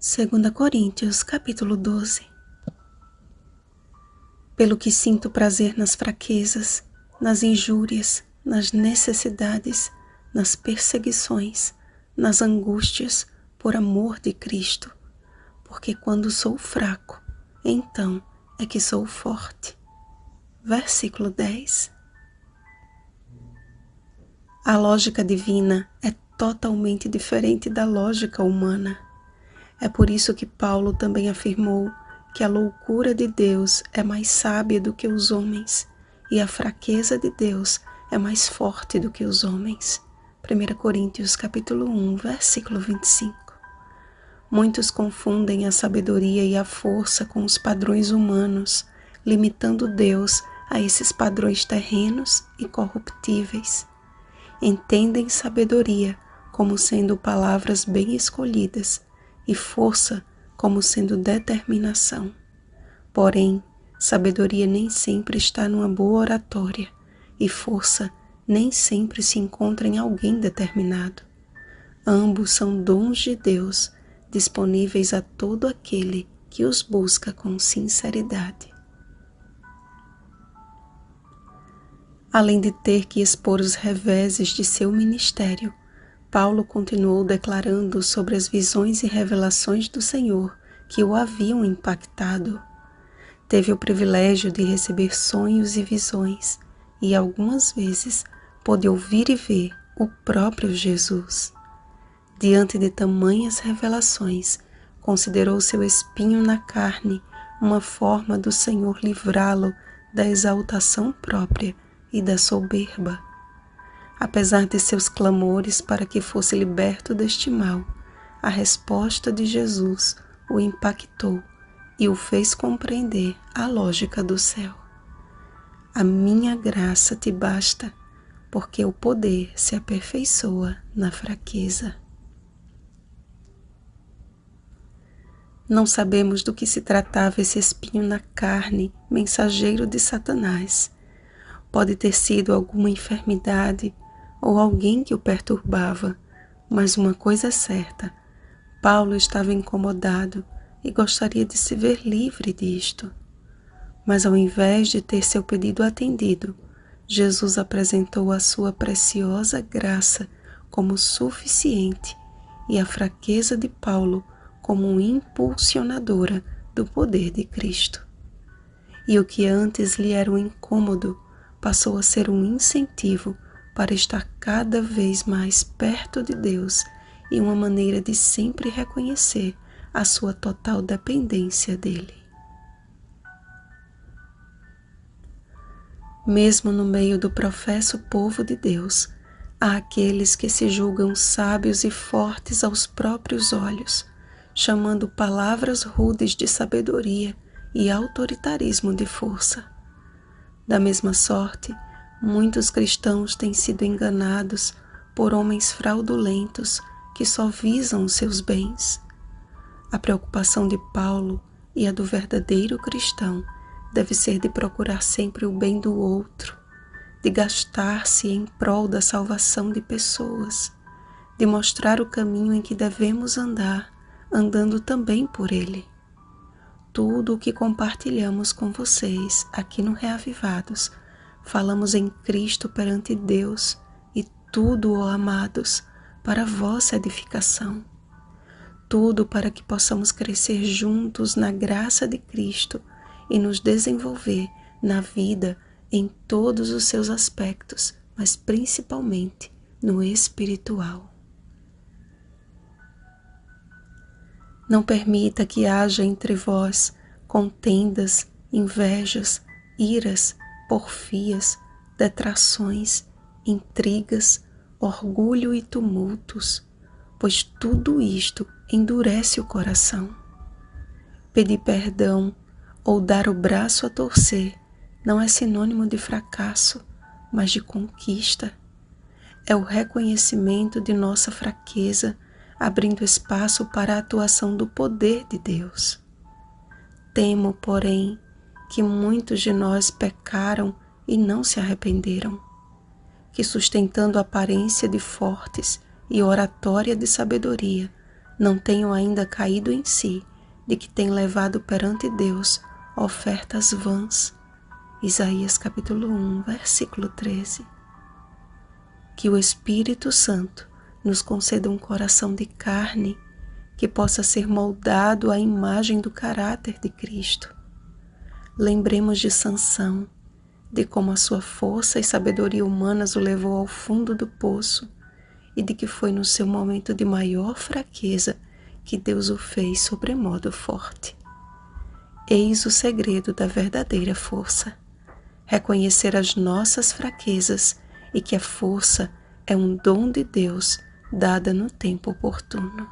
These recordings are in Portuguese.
2 Coríntios, capítulo 12. Pelo que sinto prazer nas fraquezas, nas injúrias, nas necessidades, nas perseguições, nas angústias, por amor de Cristo, porque quando sou fraco, então é que sou forte. Versículo 10. A lógica divina é totalmente diferente da lógica humana. É por isso que Paulo também afirmou que a loucura de Deus é mais sábia do que os homens e a fraqueza de Deus é mais forte do que os homens. 1 Coríntios capítulo 1, versículo 25. Muitos confundem a sabedoria e a força com os padrões humanos, limitando Deus a esses padrões terrenos e corruptíveis. Entendem sabedoria como sendo palavras bem escolhidas e força como sendo determinação. Porém, sabedoria nem sempre está numa boa oratória e força nem sempre se encontra em alguém determinado. Ambos são dons de Deus, disponíveis a todo aquele que os busca com sinceridade. Além de ter que expor os reveses de seu ministério, Paulo continuou declarando sobre as visões e revelações do Senhor que o haviam impactado. Teve o privilégio de receber sonhos e visões e algumas vezes pôde ouvir e ver o próprio Jesus. Diante de tamanhas revelações, considerou seu espinho na carne uma forma do Senhor livrá-lo da exaltação própria e da soberba. Apesar de seus clamores para que fosse liberto deste mal, a resposta de Jesus o impactou e o fez compreender a lógica do céu. A minha graça te basta, porque o poder se aperfeiçoa na fraqueza. Não sabemos do que se tratava esse espinho na carne, mensageiro de Satanás. Pode ter sido alguma enfermidade ou alguém que o perturbava, mas uma coisa é certa, Paulo estava incomodado e gostaria de se ver livre disto. Mas ao invés de ter seu pedido atendido, Jesus apresentou a sua preciosa graça como suficiente e a fraqueza de Paulo como impulsionadora do poder de Cristo. E o que antes lhe era um incômodo passou a ser um incentivo para estar cada vez mais perto de Deus e uma maneira de sempre reconhecer a sua total dependência dele. Mesmo no meio do professo povo de Deus, há aqueles que se julgam sábios e fortes aos próprios olhos, chamando palavras rudes de sabedoria e autoritarismo de força. Da mesma sorte, muitos cristãos têm sido enganados por homens fraudulentos que só visam os seus bens. A preocupação de Paulo e a do verdadeiro cristão deve ser de procurar sempre o bem do outro, de gastar-se em prol da salvação de pessoas, de mostrar o caminho em que devemos andar, andando também por ele. Tudo o que compartilhamos com vocês aqui no Reavivados, falamos em Cristo perante Deus e tudo, ó amados, para a vossa edificação. Tudo para que possamos crescer juntos na graça de Cristo e nos desenvolver na vida em todos os seus aspectos, mas principalmente no espiritual. Não permita que haja entre vós contendas, invejas, iras, porfias, detrações, intrigas, orgulho e tumultos, pois tudo isto endurece o coração. Pedir perdão ou dar o braço a torcer não é sinônimo de fracasso, mas de conquista. É o reconhecimento de nossa fraqueza, abrindo espaço para a atuação do poder de Deus. Temo, porém, que muitos de nós pecaram e não se arrependeram, que sustentando a aparência de fortes e oratória de sabedoria, não tenham ainda caído em si de que têm levado perante Deus ofertas vãs. Isaías capítulo 1, versículo 13. Que o Espírito Santo nos conceda um coração de carne que possa ser moldado à imagem do caráter de Cristo. Lembremos de Sansão, de como a sua força e sabedoria humanas o levou ao fundo do poço e de que foi no seu momento de maior fraqueza que Deus o fez sobremodo forte. Eis o segredo da verdadeira força: reconhecer as nossas fraquezas e que a força é um dom de Deus dada no tempo oportuno.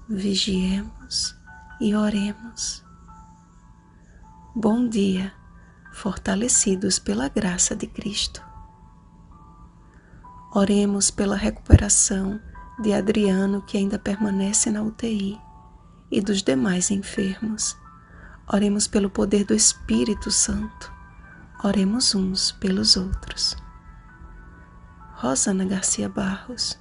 Vigiemos e oremos. Bom dia, fortalecidos pela graça de Cristo. Oremos pela recuperação de Adriano, que ainda permanece na UTI, e dos demais enfermos. Oremos pelo poder do Espírito Santo. Oremos uns pelos outros. Rosana Garcia Barros.